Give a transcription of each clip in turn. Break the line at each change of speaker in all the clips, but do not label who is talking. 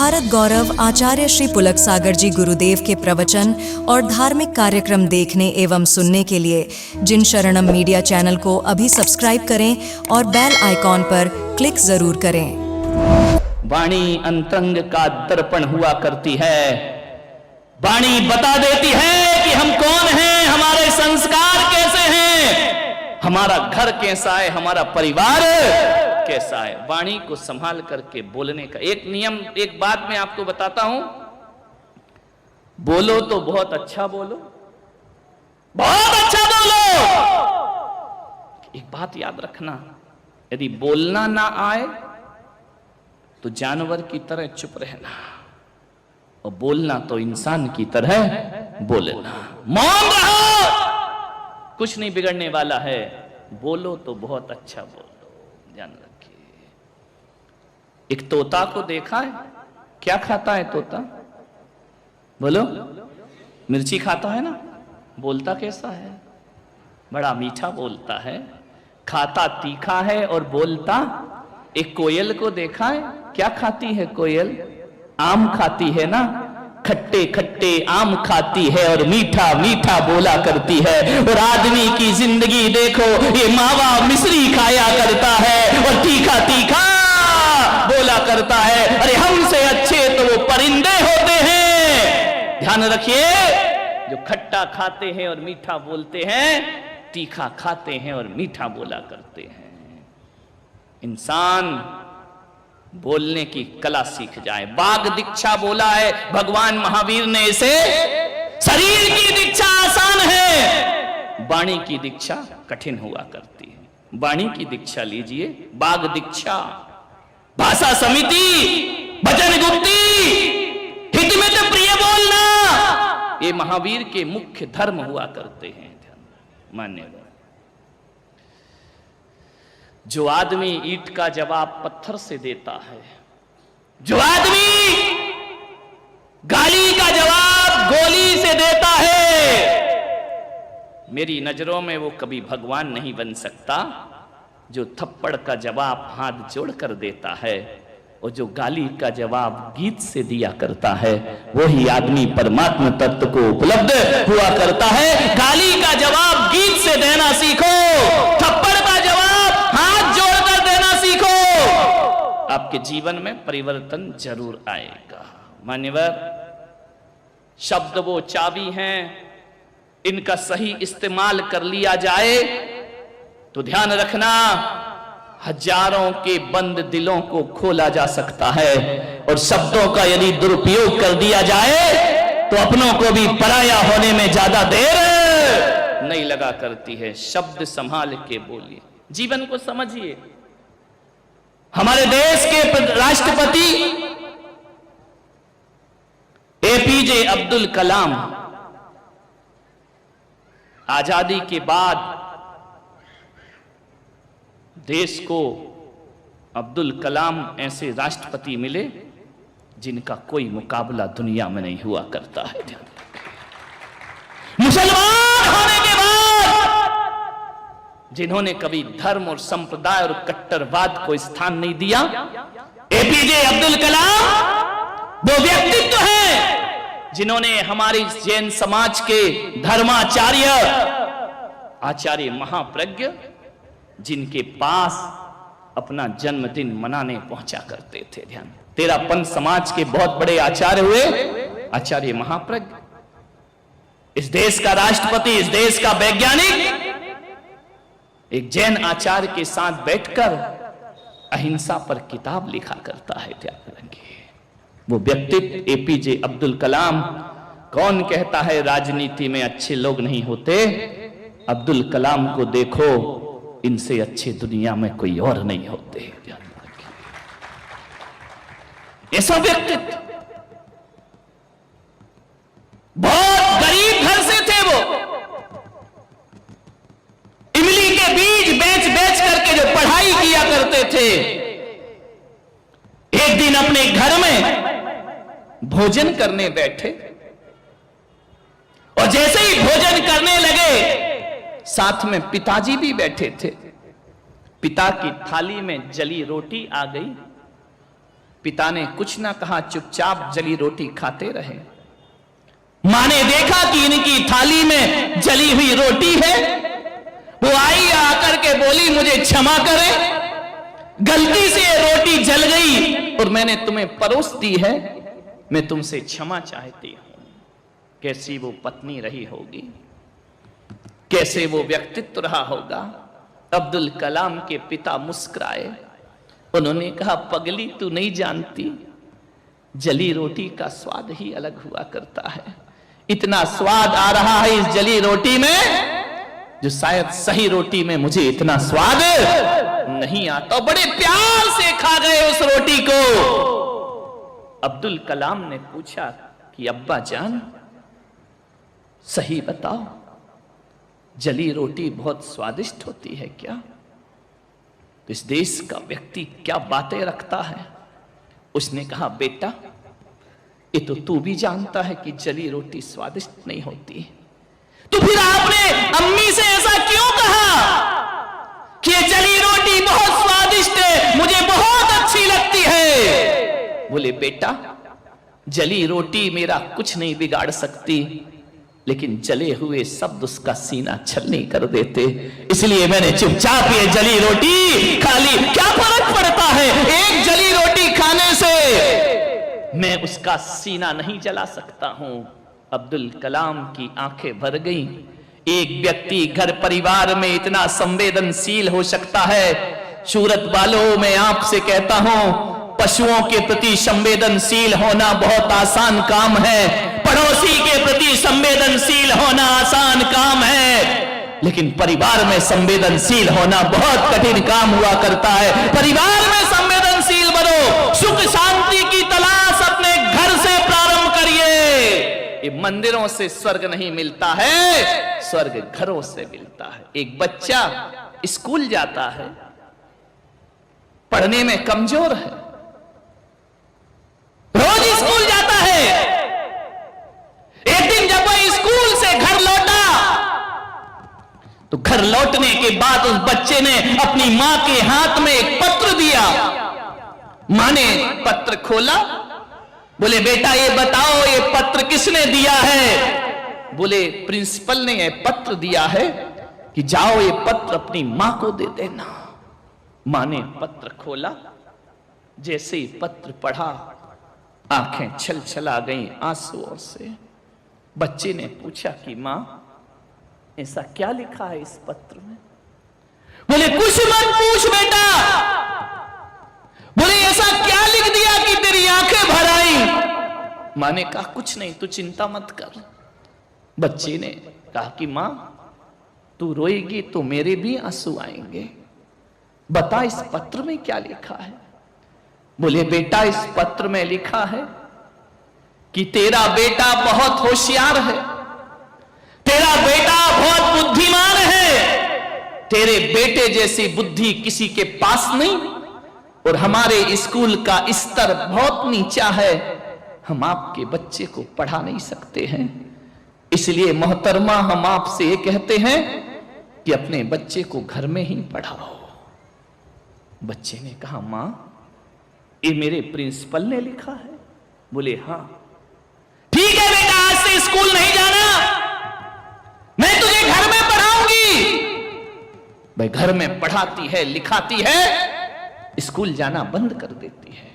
भारत गौरव आचार्य श्री पुलक सागर जी गुरुदेव के प्रवचन और धार्मिक कार्यक्रम देखने एवं सुनने के लिए जिन शरणम मीडिया चैनल को अभी सब्सक्राइब करें और बेल आइकॉन पर क्लिक जरूर करें।
वाणी अंतरंग का दर्पण हुआ करती है। वाणी बता देती है कि हम कौन हैं, हमारे संस्कार कैसे हैं, हमारा घर कैसा है, हमारा परिवार कैसा है। वाणी को संभाल करके बोलने का एक नियम, एक बात मैं आपको बताता हूं। बोलो तो बहुत अच्छा बोलो, बहुत अच्छा बोलो। एक बात याद रखना, यदि बोलना ना आए तो जानवर की तरह चुप रहना, और बोलना तो इंसान की तरह बोलना। मौन रहो, कुछ नहीं बिगड़ने वाला है। बोलो तो बहुत अच्छा बोलो, ध्यान रखिए। एक तोता को देखा है, क्या खाता है तोता? बोलो। मिर्ची खाता है ना। बोलता कैसा है? बड़ा मीठा बोलता है, खाता तीखा है और बोलता। एक कोयल को देखा है, क्या खाती है कोयल? आम खाती है ना। खट्टे खट्टे आम खाती है और मीठा मीठा बोला करती है। और आदमी की जिंदगी देखो, ये मावा मिश्री खाया करता है और तीखा तीखा बोला करता है। अरे हमसे अच्छे तो वो परिंदे होते हैं। ध्यान रखिए, जो खट्टा खाते हैं और मीठा बोलते हैं, तीखा खाते हैं और मीठा बोला करते हैं। इंसान बोलने की कला सीख जाए। वाग दीक्षा बोला है भगवान महावीर ने इसे। शरीर की दीक्षा आसान है, वाणी की दीक्षा कठिन हुआ करती है। वाणी की दीक्षा लीजिए, वाग दीक्षा, भाषा समिति, वचन गुप्ती, हितमित प्रिय बोलना, ये महावीर के मुख्य धर्म हुआ करते हैं। मान्यवर। जो आदमी ईंट का जवाब पत्थर से देता है, जो आदमी गाली का जवाब गोली से देता है, मेरी नजरों में वो कभी भगवान नहीं बन सकता। जो थप्पड़ का जवाब हाथ जोड़कर देता है और जो गाली का जवाब गीत से दिया करता है, वही आदमी परमात्मा तत्व को उपलब्ध हुआ करता है। गाली का जवाब गीत से देना सीखो, थप्पड़ का जवाब हाथ जोड़कर देना सीखो, आपके जीवन में परिवर्तन जरूर आएगा। मान्यवर, शब्द वो चाबी हैं, इनका सही इस्तेमाल कर लिया जाए तो ध्यान रखना, हजारों के बंद दिलों को खोला जा सकता है। और शब्दों का यदि दुरुपयोग कर दिया जाए तो अपनों को भी पराया होने में ज्यादा देर नहीं लगा करती है। शब्द संभाल के बोलिए, जीवन को समझिए। हमारे देश के राष्ट्रपति एपीजे अब्दुल कलाम आजादी के बाद देश को अब्दुल कलाम ऐसे राष्ट्रपति मिले जिनका कोई मुकाबला दुनिया में नहीं हुआ करता है। मुसलमान होने के बाद जिन्होंने कभी धर्म और संप्रदाय और कट्टरवाद को स्थान नहीं दिया, एपीजे अब्दुल कलाम वो व्यक्तित्व है जिन्होंने हमारी जैन समाज के धर्माचार्य आचार्य महाप्रज्ञ, जिनके पास अपना जन्मदिन मनाने पहुंचा करते थे। ध्यान, तेरापन समाज के बहुत बड़े आचार्य हुए आचार्य महाप्रज्ञ। इस देश का राष्ट्रपति, इस देश का वैज्ञानिक एक जैन आचार्य के साथ बैठकर अहिंसा पर किताब लिखा करता है। ध्यान रखिए, वो व्यक्तित्व एपीजे अब्दुल कलाम। कौन कहता है राजनीति में अच्छे लोग नहीं होते? अब्दुल कलाम को देखो, इनसे अच्छे दुनिया में कोई और नहीं होते। ध्यान रखिए, ऐसा व्यक्तित्व, बहुत गरीब घर से थे वो। इमली के बीज बेच बेच करके जो पढ़ाई किया करते थे, एक दिन अपने घर में भोजन करने बैठे और जैसे ही भोजन करने लगे, साथ में पिताजी भी बैठे थे। पिता की थाली में जली रोटी आ गई पिता ने कुछ ना कहा, चुपचाप जली रोटी खाते रहे। मां ने देखा कि इनकी थाली में जली हुई रोटी है। वो आई आकर के बोली, मुझे क्षमा करें, गलती से रोटी जल गई और मैंने तुम्हें परोस दी है, मैं तुमसे क्षमा चाहती हूं। कैसी वो पत्नी रही होगी, कैसे वो व्यक्तित्व रहा होगा। अब्दुल कलाम के पिता मुस्कुराए, उन्होंने कहा, पगली तू नहीं जानती, जली रोटी का स्वाद ही अलग हुआ करता है। इतना स्वाद आ रहा है इस जली रोटी में, जो शायद सही रोटी में मुझे इतना स्वाद नहीं आता। बड़े प्यार से खा गए उस रोटी को। अब्दुल कलाम ने पूछा कि अब्बा जान, सही बताओ, जली रोटी बहुत स्वादिष्ट होती है क्या? तो इस देश का व्यक्ति क्या बातें रखता है। उसने कहा, बेटा, ये तो तू भी जानता है कि जली रोटी स्वादिष्ट नहीं होती, तो फिर आपने अम्मी से ऐसा क्यों कहा कि ये जली रोटी बहुत स्वादिष्ट है, मुझे बहुत अच्छी लगती है? बोले, बेटा, जली रोटी मेरा कुछ नहीं बिगाड़ सकती, लेकिन जले हुए शब्द उसका सीना छलनी कर देते, इसलिए मैंने चुपचाप ये जली रोटी खा ली। क्या फर्क पड़ता है, एक जली रोटी खाने से मैं उसका सीना नहीं जला सकता हूं। अब्दुल कलाम की आंखें भर गईं। एक व्यक्ति घर परिवार में इतना संवेदनशील हो सकता है। सूरत वालों, मैं आपसे कहता हूं, पशुओं के प्रति संवेदनशील होना बहुत आसान काम है, पड़ोसी के प्रति संवेदनशील होना आसान काम है, लेकिन परिवार में संवेदनशील होना बहुत कठिन काम हुआ करता है। परिवार में संवेदनशील बनो, सुख शांति की तलाश अपने घर से प्रारंभ करिए। ये मंदिरों से स्वर्ग नहीं मिलता है, स्वर्ग घरों से मिलता है। एक बच्चा स्कूल जाता है, पढ़ने में कमजोर है, रोज स्कूल जाता है। एक दिन जब वह स्कूल से घर लौटा, तो घर लौटने के बाद उस बच्चे ने अपनी मां के हाथ में एक पत्र दिया। मां ने पत्र खोला, बोले, बेटा ये बताओ, ये पत्र किसने दिया है? बोले, प्रिंसिपल ने ये पत्र दिया है कि जाओ ये पत्र अपनी मां को दे देना। मां ने पत्र खोला, जैसे ही पत्र पढ़ा, आंखें छलछला गईं आंसुओं से। बच्चे ने पूछा कि मां, ऐसा क्या लिखा है इस पत्र में? बोले, कुछ मत पूछ बेटा। बोले, ऐसा क्या लिख दिया कि तेरी आंखें भर आई? मां ने कहा, कुछ नहीं, तू चिंता मत कर। बच्चे ने कहा कि मां, तू रोएगी तो मेरे भी आंसू आएंगे, बता इस पत्र में क्या लिखा है? बोले, बेटा, इस पत्र में लिखा है कि तेरा बेटा बहुत होशियार है, तेरा बेटा बहुत बुद्धिमान है, तेरे बेटे जैसी बुद्धि किसी के पास नहीं, और हमारे स्कूल का स्तर बहुत नीचा है, हम आपके बच्चे को पढ़ा नहीं सकते हैं, इसलिए मोहतरमा हम आपसे ये कहते हैं कि अपने बच्चे को घर में ही पढ़ाओ। बच्चे ने कहा, मां, ये मेरे प्रिंसिपल ने लिखा है? बोले, हां। ठीक है बेटा, आज से स्कूल नहीं जाना, मैं तुझे घर में पढ़ाऊंगी। भाई, घर में पढ़ाती है, लिखाती है, स्कूल जाना बंद कर देती है।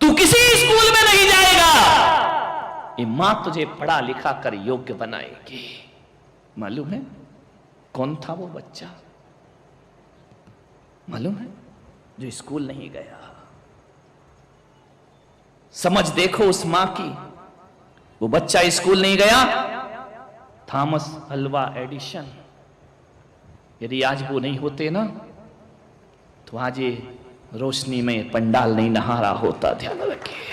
तू किसी स्कूल में नहीं जाएगा, ये मां तुझे पढ़ा लिखा कर योग्य बनाएगी। मालूम है कौन था वो बच्चा? मालूम है? जो स्कूल नहीं गया। समझ देखो उस मां की। वो बच्चा स्कूल नहीं गया, थॉमस अल्वा एडिशन। यदि आज वो नहीं होते ना, तो आज ये रोशनी में पंडाल नहीं नहा रहा होता। ध्यान रखिए।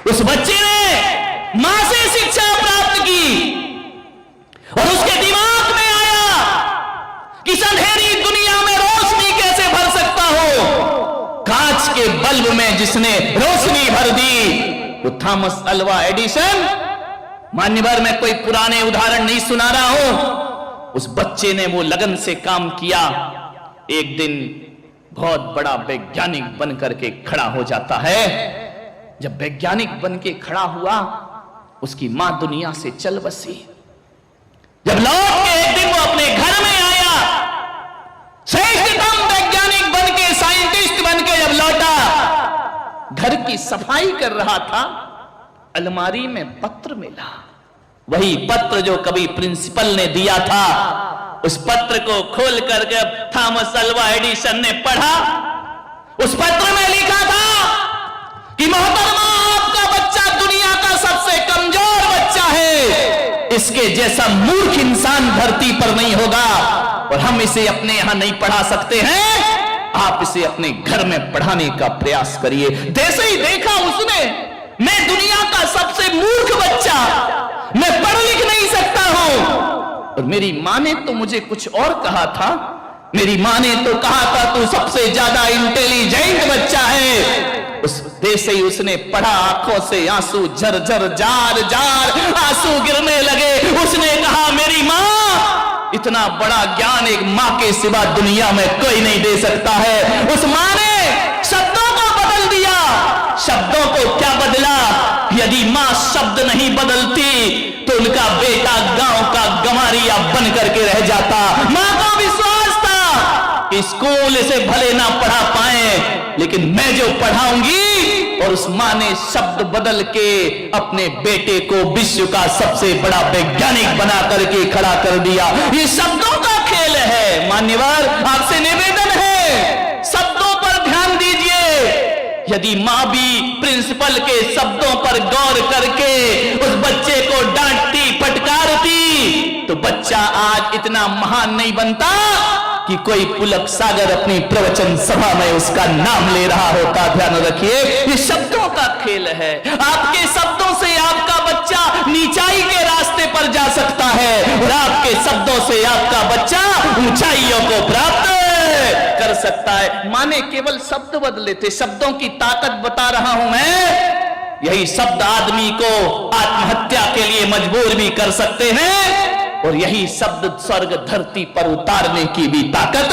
उस बच्चे ने मां से शिक्षा प्राप्त की और उसके दिमाग में आया कि इस अंधेरी दुनिया में रोशनी कैसे भर सकता हो। कांच के बल्ब में जिसने रोशनी भर दी वो थॉमस अल्वा एडिसन। मान्यवर मैं कोई पुराने उदाहरण नहीं सुना रहा हूं। उस बच्चे ने वो लगन से काम किया। एक दिन बहुत बड़ा वैज्ञानिक बन करके खड़ा हो जाता है। जब वैज्ञानिक बन के खड़ा हुआ, उसकी मां दुनिया से चल बसी। जब लौट के एक दिन वो अपने घर में आया, श्रेष्ठतम वैज्ञानिक बन के, साइंटिस्ट बन के जब लौटा, घर की सफाई कर रहा था, अलमारी में पत्र मिला। वही पत्र जो कभी प्रिंसिपल ने दिया था। उस पत्र को खोल करके थॉमस अल्वा एडिसन ने पढ़ा। उस पत्र में लिखा था कि मोहतरमा, आपका बच्चा दुनिया का सबसे कमजोर बच्चा है। इसके जैसा मूर्ख इंसान धरती पर नहीं होगा और हम इसे अपने यहां नहीं पढ़ा सकते हैं। आप इसे अपने घर में पढ़ाने का प्रयास करिए। जैसे ही देखा उसने, मैं दुनिया का सबसे मूर्ख बच्चा, मैं पढ़ लिख नहीं सकता हूं। और मेरी मां ने तो मुझे कुछ और कहा था। मेरी मां ने तो कहा था तू सबसे ज्यादा इंटेलिजेंट बच्चा है। उस देश ही उसने पढ़ा, आंखों से आंसू झरझर जार जार आंसू गिरने लगे। उसने कहा मेरी मां, इतना बड़ा ज्ञान एक मां के सिवा दुनिया में कोई नहीं दे सकता है। उस मां ने शब्दों को बदल दिया। शब्दों को क्या बदला? यदि मां शब्द नहीं बदलती तो उनका बेटा गांव का गंवारिया बन करके रह जाता। मां का विश्वास था कि स्कूल इसे भले ना पढ़ा पाए, लेकिन मैं जो पढ़ाऊंगी। और उस मां ने शब्द बदल के अपने बेटे को विश्व का सबसे बड़ा वैज्ञानिक बना करके खड़ा कर दिया। ये शब्दों का खेल है। मान्यवर, आपसे निवेदन है, शब्दों पर ध्यान दीजिए। यदि मां भी प्रिंसिपल के शब्दों पर गौर करके उस बच्चे को डांटती, फटकारती, तो बच्चा आज इतना महान नहीं बनता कि कोई पुलक सागर अपनी प्रवचन सभा में उसका नाम ले रहा होता। ध्यान रखिए, ये शब्दों का खेल है। आपके शब्दों से आपका बच्चा नीचाई के रास्ते पर जा सकता है और आपके शब्दों से आपका बच्चा ऊंचाइयों को प्राप्त कर सकता है। मां ने केवल शब्द बदले थे। शब्दों की ताकत बता रहा हूं मैं। यही शब्द आदमी को आत्महत्या के लिए मजबूर भी कर सकते हैं और यही शब्द स्वर्ग धरती पर उतारने की भी ताकत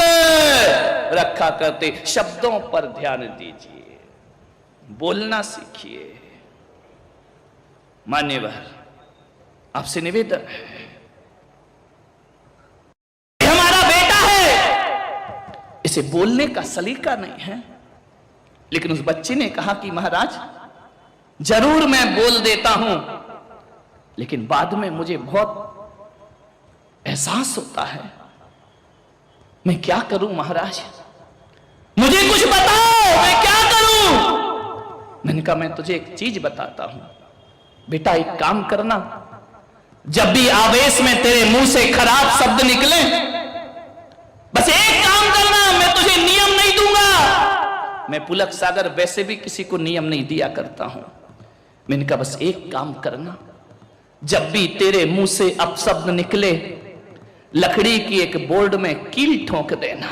रखा करते। शब्दों पर ध्यान दीजिए, बोलना सीखिए। मान्यवर, आपसे निवेदन है, हमारा बेटा है, इसे बोलने का सलीका नहीं है। लेकिन उस बच्चे ने कहा कि महाराज, जरूर मैं बोल देता हूं, लेकिन बाद में मुझे बहुत एहसास होता है। मैं क्या करूं महाराज, मुझे कुछ बताओ, मैं क्या करूं? मैंने कहा मैं तुझे एक चीज बताता हूं बेटा, एक काम करना, जब भी आवेश में तेरे मुंह से खराब शब्द निकले, बस एक काम करना, मैं तुझे नियम नहीं दूंगा। मैं पुलक सागर वैसे भी किसी को नियम नहीं दिया करता हूं। मैंने कहा बस एक काम करना, जब भी तेरे मुंह से अपशब्द निकले, लकड़ी की एक बोर्ड में कील ठोक देना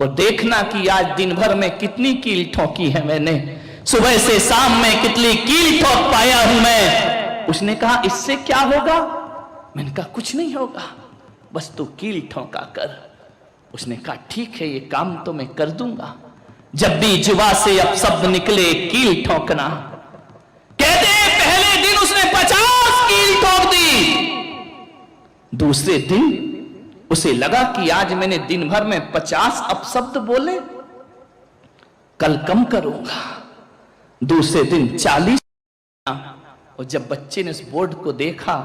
और देखना कि आज दिन भर में कितनी कील ठोकी है मैंने, सुबह से शाम में कितनी कील ठोक पाया हूं मैं। उसने कहा इससे क्या होगा? मैंने कहा कुछ नहीं होगा, बस तू कील ठोका कर। उसने कहा ठीक है, ये काम तो मैं कर दूंगा। जब भी जुबा से अपशब्द निकले, कील ठोकना। कहते हैं पहले दिन उसने 50 कील ठोक दी। दूसरे दिन उसे लगा कि आज मैंने दिन भर में 50 अपशब्द बोले, कल कम करूंगा। दूसरे दिन 40। और जब बच्चे ने उस बोर्ड को देखा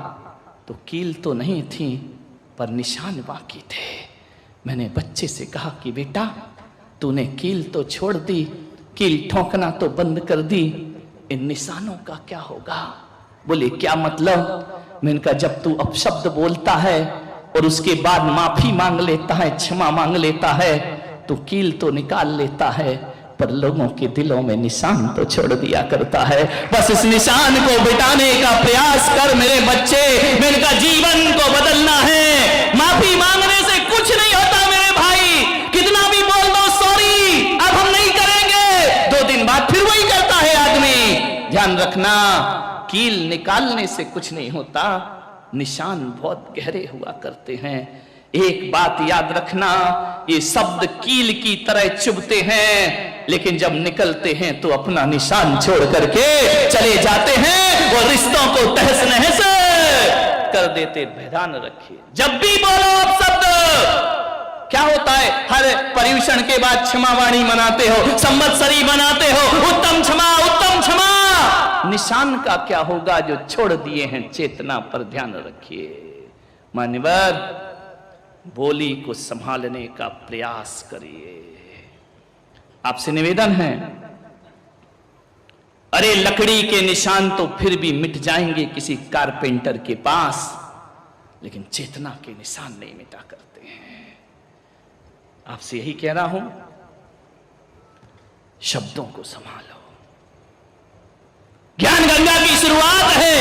तो कील तो नहीं थी पर निशान बाकी थे। मैंने बच्चे से कहा कि बेटा, तूने कील तो छोड़ दी, कील ठोकना तो बंद कर दी, इन निशानों का क्या होगा? बोले क्या मतलब? मैंने कहा जब तू अपशब्द बोलता है और उसके बाद माफी मांग लेता है, क्षमा मांग लेता है, तो कील तो निकाल लेता है, पर लोगों के दिलों में निशान तो छोड़ दिया करता है। बस इस निशान को मिटाने का प्रयास कर मेरे बच्चे। मैंने कहा जीवन को बदलना है, माफी मांगने से कुछ नहीं होता मेरे भाई। कितना भी बोल दो सॉरी, अब हम नहीं करेंगे, 2 दिन बाद फिर वही करता है आदमी। ध्यान रखना, कील निकालने से कुछ नहीं होता, निशान बहुत गहरे हुआ करते हैं। एक बात याद रखना, ये शब्द कील की तरह चुभते हैं, लेकिन जब निकलते हैं तो अपना निशान छोड़ करके चले जाते हैं। वो रिश्तों को तहस नहस कर देते। ध्यान रखिए, जब भी बोलो आप शब्द, क्या होता है, हर पर्यूषण के बाद क्षमावाणी मनाते हो, संवत्सरी मनाते हो, उत्तम क्षमा उत्तम क्षमा। निशान का क्या होगा जो छोड़ दिए हैं चेतना पर ध्यान रखिए। मान्यवर, बोली को संभालने का प्रयास करिए। आपसे निवेदन है, अरे लकड़ी के निशान तो फिर भी मिट जाएंगे किसी कारपेंटर के पास, लेकिन चेतना के निशान नहीं मिटा करते हैं। आपसे यही कह रहा हूं, शब्दों को संभालो। ज्ञान गंगा की शुरुआत है,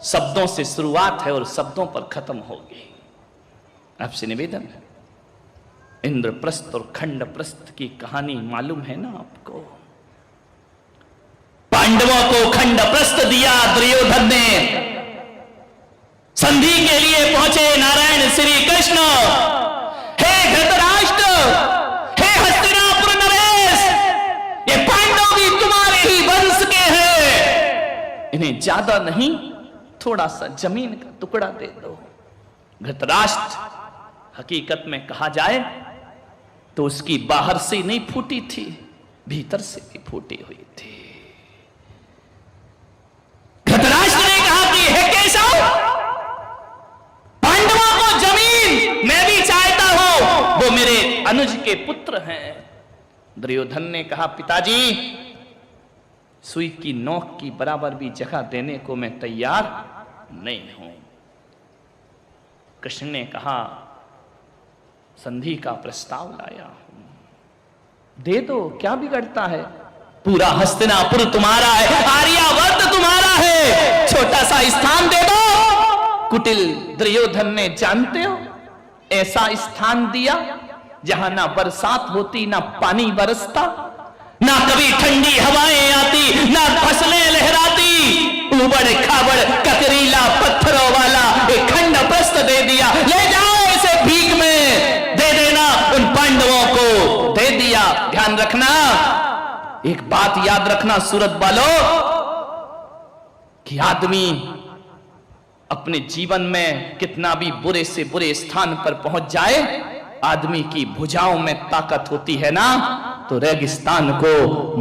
शब्दों से शुरुआत है और शब्दों पर खत्म होगी। आपसे निवेदन है, इंद्रप्रस्थ और खंडप्रस्थ की कहानी मालूम है ना आपको। पांडवों को खंडप्रस्थ दिया दुर्योधन ने, संधि के लिए पहुंचे नारायण श्री कृष्ण। हे धृतराष्ट्र, हे हस्तिनापुर नरेश, ये पांडव भी तुम्हारे ही वंश के हैं, इन्हें ज्यादा नहीं थोड़ा सा जमीन का टुकड़ा दे दो। धृतराष्ट्र हकीकत में कहा जाए तो उसकी बाहर से नहीं फूटी थी, भीतर से भी फूटी हुई थी। धृतराष्ट्र ने कहा कि हे केशव, पांडवों को जमीन मैं भी चाहता हूं, वो मेरे अनुज के पुत्र हैं। दुर्योधन ने कहा पिताजी, सुई की नोक की बराबर भी जगह देने को मैं तैयार नहीं हूं। कृष्ण ने कहा संधि का प्रस्ताव लाया हूं, दे दो, क्या बिगड़ता है। पूरा हस्तिनापुर तुम्हारा है, आर्यावर्त तुम्हारा है, छोटा सा स्थान दे दो। कुटिल दुर्योधन ने जानते हो ऐसा स्थान दिया जहां ना बरसात होती, ना पानी बरसता, ना कभी ठंडी हवाएं आती, ना फसलें लहराती। उबड़ खाबड़ ककरीला पत्थरों वाला एक खंडप्रस्थ दे दिया, ले जाओ इसे भीख में दे देना। उन पांडवों को दे दिया। ध्यान रखना, एक बात याद रखना सूरत वालों, कि आदमी अपने जीवन में कितना भी बुरे से बुरे स्थान पर पहुंच जाए, आदमी की भुजाओं में ताकत होती है ना, तो रेगिस्तान को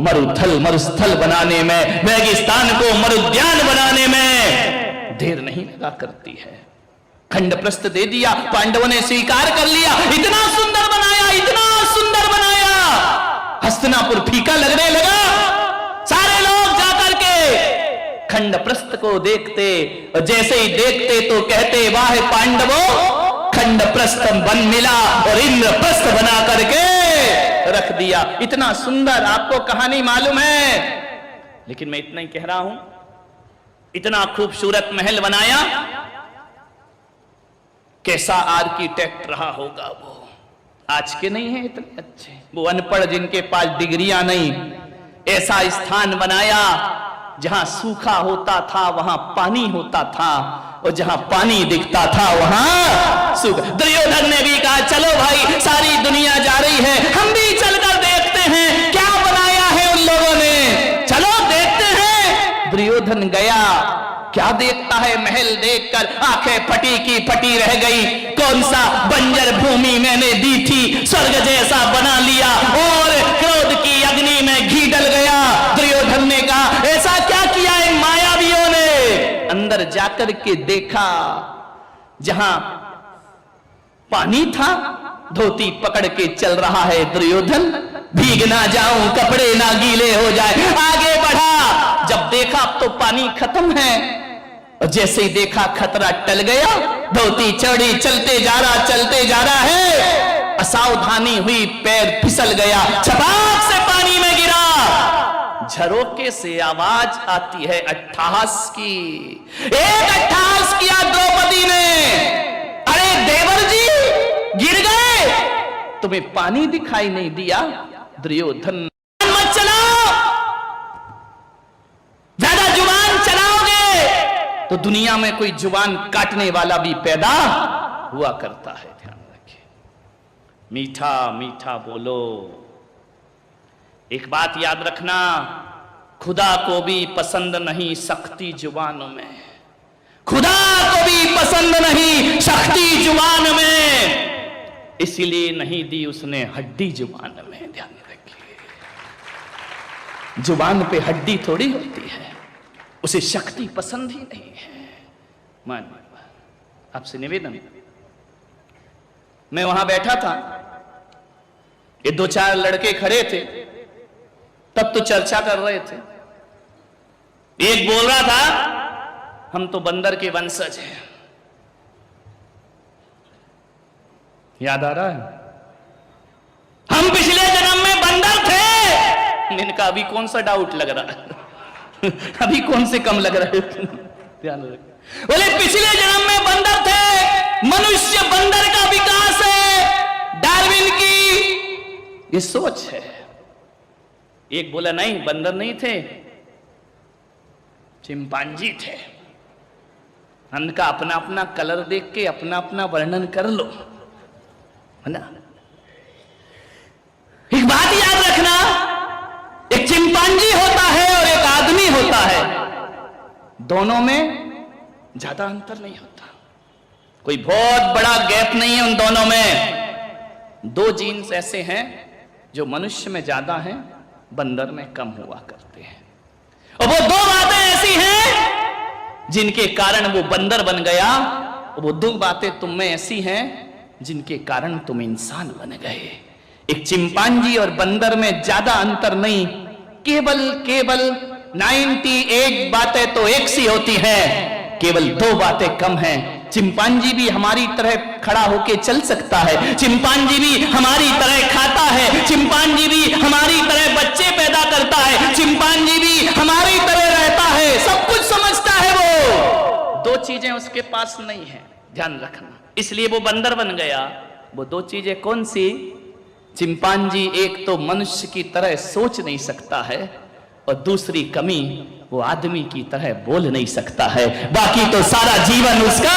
मरुथल मरुस्थल बनाने में, रेगिस्तान को मरुद्यान बनाने में देर नहीं लगा करती है। खंडप्रस्थ दे दिया, पांडवों ने स्वीकार कर लिया। इतना सुंदर बनाया, इतना सुंदर बनाया, हस्तिनापुर फीका लगने लगा। सारे लोग जाकर के खंडप्रस्थ को देखते, और जैसे ही देखते तो कहते वाह पांडवों, खंडप्रस्थ वन मिला और इंद्रप्रस्थ बना करके रख दिया। इतना सुंदर, आपको कहानी मालूम है, लेकिन मैं इतना ही कह रहा हूं, इतना खूबसूरत महल बनाया, कैसा आर्किटेक्ट रहा होगा वो। आज के नहीं है इतने अच्छे, वो अनपढ़ जिनके पास डिग्रियां नहीं, ऐसा स्थान बनाया जहां सूखा होता था वहां पानी होता था, और जहां पानी दिखता था वहां सूखा। दुर्योधन ने भी कहा चलो भाई, सारी दुनिया जा रही है, हम भी चलकर देखते हैं क्या बनाया है उन लोगों ने, चलो देखते हैं। दुर्योधन गया, क्या देखता है, महल देखकर आंखें फटी की फटी रह गई। कौन सा बंजर भूमि मैंने दी थी, स्वर्ग जैसा बना लिया, और क्रोध की अग्नि में घी डल गया। दुर्योधन ने कहा ऐसा क्या किया इन मायावियों ने। अंदर जाकर के देखा, जहां पानी था, धोती पकड़ के चल रहा है दुर्योधन, भीग ना जाऊं, कपड़े ना गीले हो जाए। आगे बढ़ा, जब देखा तो पानी खत्म है, और जैसे ही देखा खतरा टल गया, धोती चढ़ी, चलते जा रहा है, असावधानी हुई, पैर फिसल गया, छपाक से पानी में गिरा। झरोके से आवाज आती है अट्टहास की। एक अट्टहास किया द्रौपदी ने, अरे देवर जी गिर गए, तुम्हें पानी दिखाई नहीं दिया। दुर्योधन मत चलाओ, ज्यादा जुबान चलाओगे तो दुनिया में कोई जुबान काटने वाला भी पैदा हुआ करता है। ध्यान रखिए, मीठा मीठा बोलो। एक बात याद रखना, खुदा को भी पसंद नहीं सख्ती जुबान में, खुदा को भी पसंद नहीं सख्ती जुबान में, इसलिए नहीं दी उसने हड्डी जुबान में। ध्यान रखिए, जुबान पे हड्डी थोड़ी होती है, उसे शक्ति पसंद ही नहीं है। मान आपसे निवेदन, मैं वहां बैठा था, ये 2-4 लड़के खड़े थे, तब तो चर्चा कर रहे थे। एक बोल रहा था हम तो बंदर के वंशज हैं। याद आ रहा है? हम पिछले जन्म में बंदर थे। इनका अभी कौन सा डाउट लग रहा है? अभी कौन से कम लग रहा है? ध्यान रखिए, बोले पिछले जन्म में बंदर थे, मनुष्य बंदर का विकास है, डार्विन की ये सोच है। एक बोला नहीं, बंदर नहीं थे, चिंपांजी थे। उनका अपना अपना कलर देख के अपना अपना वर्णन कर लो, है ना। एक बात याद रखना, एक चिंपांजी होता है और एक आदमी होता है, दोनों में ज्यादा अंतर नहीं होता, कोई बहुत बड़ा गैप नहीं है उन दोनों में। 2 जीन्स ऐसे हैं जो मनुष्य में ज्यादा हैं, बंदर में कम हुआ करते हैं। और वो 2 बातें ऐसी हैं जिनके कारण वो बंदर बन गया, और वो 2 बातें तुम में ऐसी हैं जिनके कारण तुम इंसान बन गए। एक चिंपांजी और बंदर में ज्यादा अंतर नहीं, केवल 98 बातें तो एक सी होती हैं, केवल 2 बातें कम हैं। चिंपांजी भी हमारी तरह खड़ा होके चल सकता है, चिंपांजी भी हमारी तरह खाता है, चिंपांजी भी हमारी तरह बच्चे पैदा करता है, चिंपांजी भी हमारी तरह रहता है, सब कुछ समझता है। वो 2 चीजें उसके पास नहीं है, ध्यान रखना, इसलिए वो बंदर बन गया। वो 2 चीजें कौन सी? चिंपांजी एक तो मनुष्य की तरह सोच नहीं सकता है, और दूसरी कमी, वो आदमी की तरह बोल नहीं सकता है। बाकी तो सारा जीवन उसका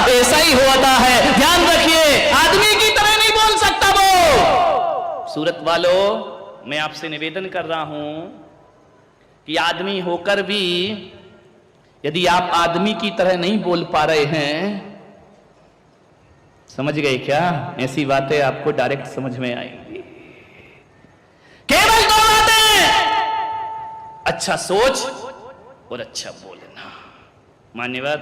ऐसा ही होता है। ध्यान रखिए, आदमी की तरह नहीं बोल सकता वो। सूरत वालों, मैं आपसे निवेदन कर रहा हूं कि आदमी होकर भी यदि आप आदमी की तरह नहीं बोल पा रहे हैं, समझ गए क्या? ऐसी बातें आपको डायरेक्ट समझ में आएंगी। केवल 2 बातें, अच्छा सोच और अच्छा बोलना। मान्यवर,